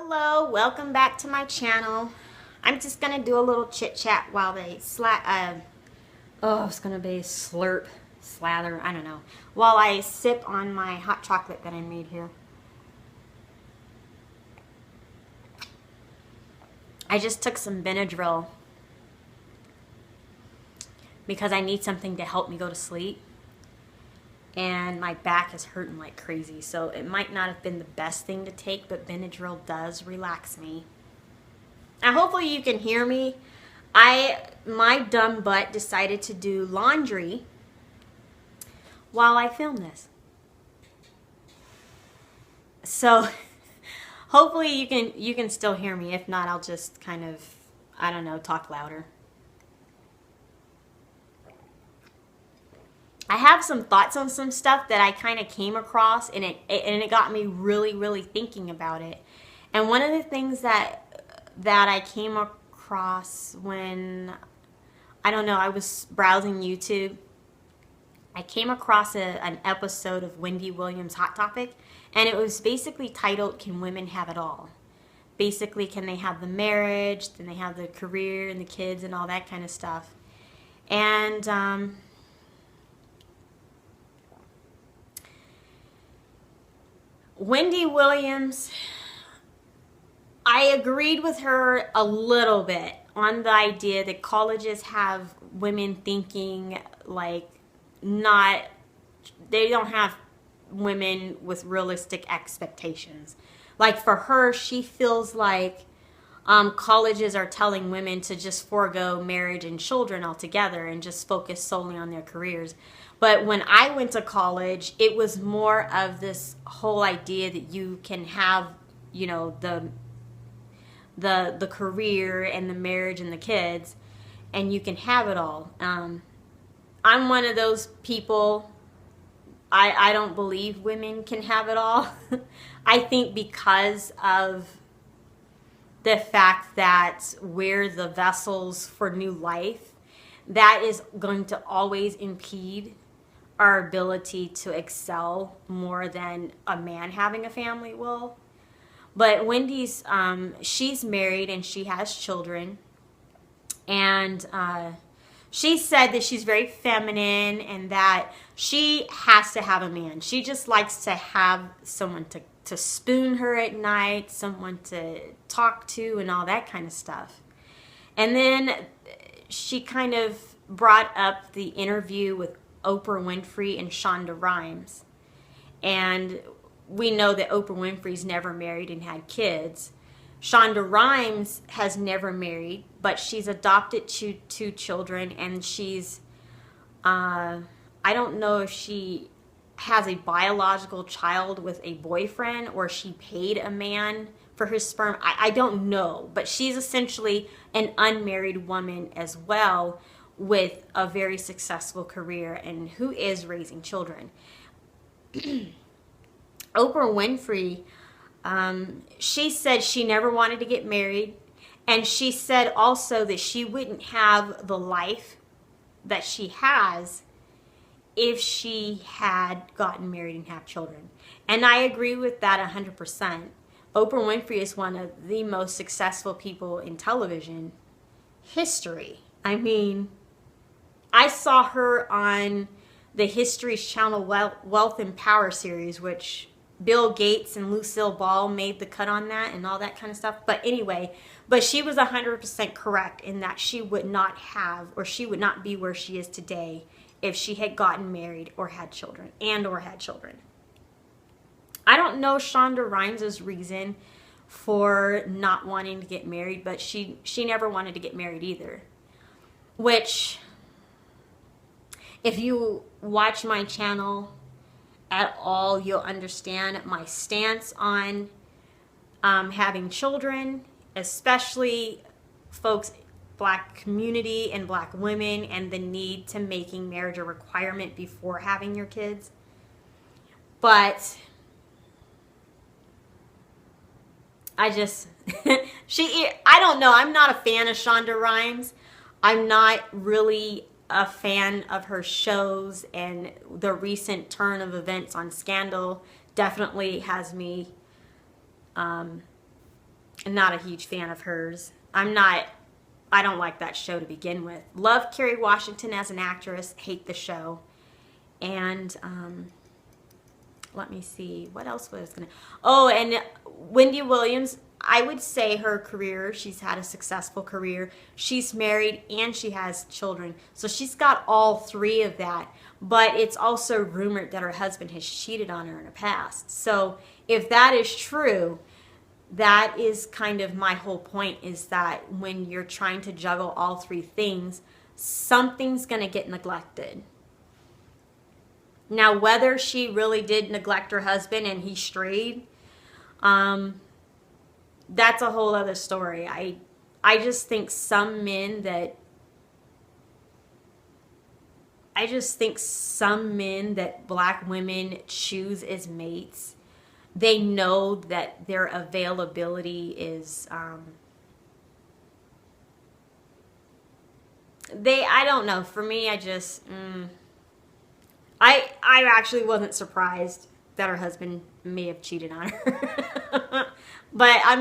Hello, welcome back to my channel. I'm just gonna do a little chit chat while they it's gonna be slurp, slather, I don't know, while I sip on my hot chocolate that I made here. I just took some Benadryl because I need something to help me go to sleep. And my back is hurting like crazy, so it might not have been the best thing to take, but Benadryl does relax me. Now hopefully you can hear me. My dumb butt decided to do laundry while I film this. So hopefully you can still hear me. If not, I'll just kind of, I don't know, talk louder. I have some thoughts on some stuff that I kind of came across, and it got me really thinking about it. And one of the things that I came across when, I don't know, I was browsing YouTube, I came across an episode of Wendy Williams' Hot Topic, and it was basically titled, "Can Women Have It All?" Basically, can they have the marriage, then they have the career and the kids and all that kind of stuff. And Wendy Williams, I agreed with her a little bit on the idea that colleges have women thinking like they don't have women with realistic expectations. Like for her, she feels like colleges are telling women to just forego marriage and children altogether and just focus solely on their careers. But when I went to college, it was more of this whole idea that you can have, you know, the career and the marriage and the kids, and you can have it all. I'm one of those people. I don't believe women can have it all. I think because of the fact that we're the vessels for new life, that is going to always impede our ability to excel more than a man having a family will. But Wendy's, she's married and she has children. And she said that she's very feminine and that she has to have a man. She just likes to have someone to spoon her at night, someone to talk to and all that kind of stuff. And then she kind of brought up the interview with Oprah Winfrey and Shonda Rhimes. And we know that Oprah Winfrey's never married and had kids. Shonda Rhimes has never married, but she's adopted two children, and she's, I don't know if she has a biological child with a boyfriend or she paid a man for his sperm. I don't know, but she's essentially an unmarried woman as well, with a very successful career and who is raising children. Oprah Winfrey, she said she never wanted to get married, and she said also that she wouldn't have the life that she has if she had gotten married and have children. And I agree with that 100%. Oprah Winfrey is one of the most successful people in television history. I mean, I saw her on the History Channel Wealth and Power series, which Bill Gates and Lucille Ball made the cut on that and all that kind of stuff. But anyway, she was 100% correct in that she would not have, or she would not be where she is today if she had gotten married or had children. I don't know Shonda Rhimes' reason for not wanting to get married, but she never wanted to get married either. Which, if you watch my channel at all, you'll understand my stance on having children, especially folks, Black community and Black women, and the need to making marriage a requirement before having your kids. But I don't know. I'm not a fan of Shonda Rhimes. I'm not really a fan of her shows, and the recent turn of events on Scandal definitely has me Not a huge fan of hers. I don't like that show to begin with. Love Kerry Washington as an actress, hate the show. And let me see, what else was gonna... Oh, and Wendy Williams, I would say her career, she's had a successful career. She's married and she has children. So she's got all three of that. But it's also rumored that her husband has cheated on her in the past. So if that is true, that is kind of my whole point, is that when you're trying to juggle all three things, something's going to get neglected. Now, whether she really did neglect her husband and he strayed, that's a whole other story. I just think some men that black women choose as mates, they know that their availability is, I don't know. For me, I actually wasn't surprised that her husband may have cheated on her. But I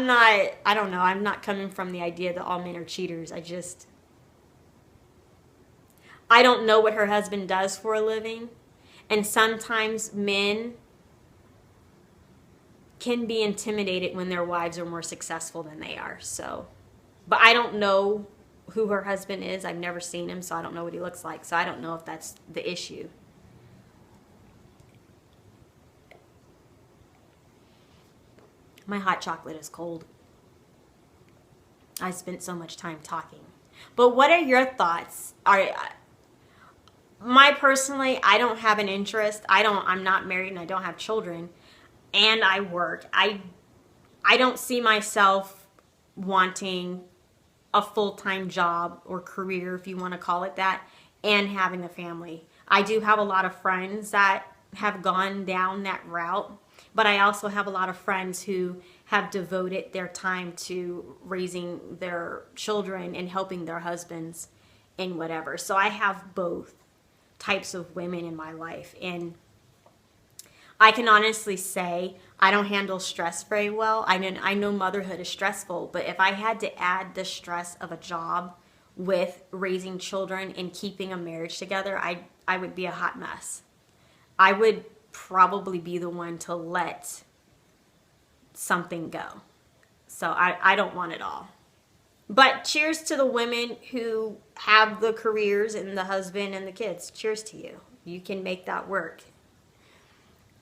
don't know. I'm not coming from the idea that all men are cheaters. I don't know what her husband does for a living. And sometimes men can be intimidated when their wives are more successful than they are. So, but I don't know who her husband is. I've never seen him, so I don't know what he looks like. So I don't know if that's the issue. My hot chocolate is cold. I spent so much time talking. But what are your thoughts? Personally, I don't have an interest. I'm not married and I don't have children. And I work. I don't see myself wanting a full-time job or career, if you want to call it that, and having a family. I do have a lot of friends that have gone down that route, but I also have a lot of friends who have devoted their time to raising their children and helping their husbands and whatever. So I have both types of women in my life, and I can honestly say I don't handle stress very well. I know motherhood is stressful, but if I had to add the stress of a job with raising children and keeping a marriage together, I would be a hot mess. I would probably be the one to let something go. So I don't want it all. But cheers to the women who have the careers and the husband and the kids. Cheers to you. You can make that work.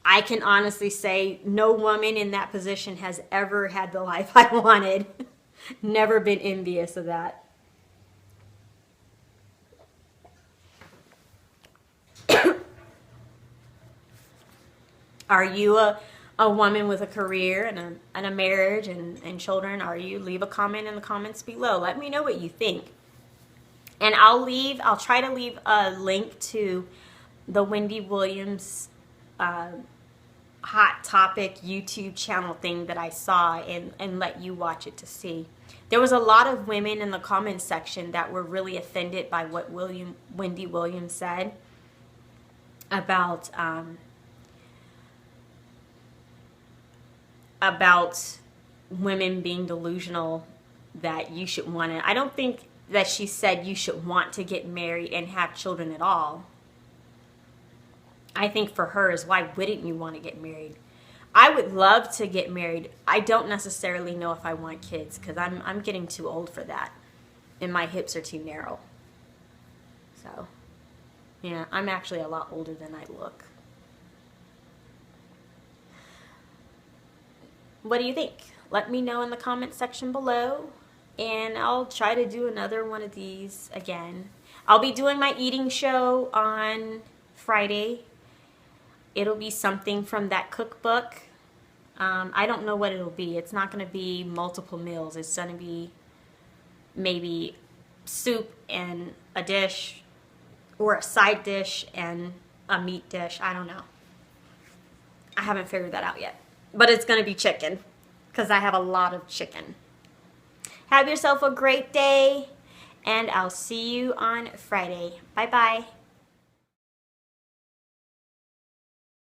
I can honestly say no woman in that position has ever had the life I wanted. Never been envious of that. Are you a woman with a career and a marriage and children? Are you? Leave a comment in the comments below. Let me know what you think. And I'll try to leave a link to the Wendy Williams Hot Topic YouTube channel thing that I saw and let you watch it to see. There was a lot of women in the comments section that were really offended by what Wendy Williams said about women being delusional, that you should want to. I don't think that she said you should want to get married and have children at all. I think for her is, why wouldn't you want to get married? I would love to get married. I don't necessarily know if I want kids because I'm getting too old for that. And my hips are too narrow. So, yeah, I'm actually a lot older than I look. What do you think? Let me know in the comment section below. And I'll try to do another one of these again. I'll be doing my eating show on Friday. It'll be something from that cookbook. I don't know what it'll be. It's not going to be multiple meals. It's going to be maybe soup and a dish, or a side dish and a meat dish. I don't know. I haven't figured that out yet. But it's going to be chicken because I have a lot of chicken. Have yourself a great day, and I'll see you on Friday. Bye-bye.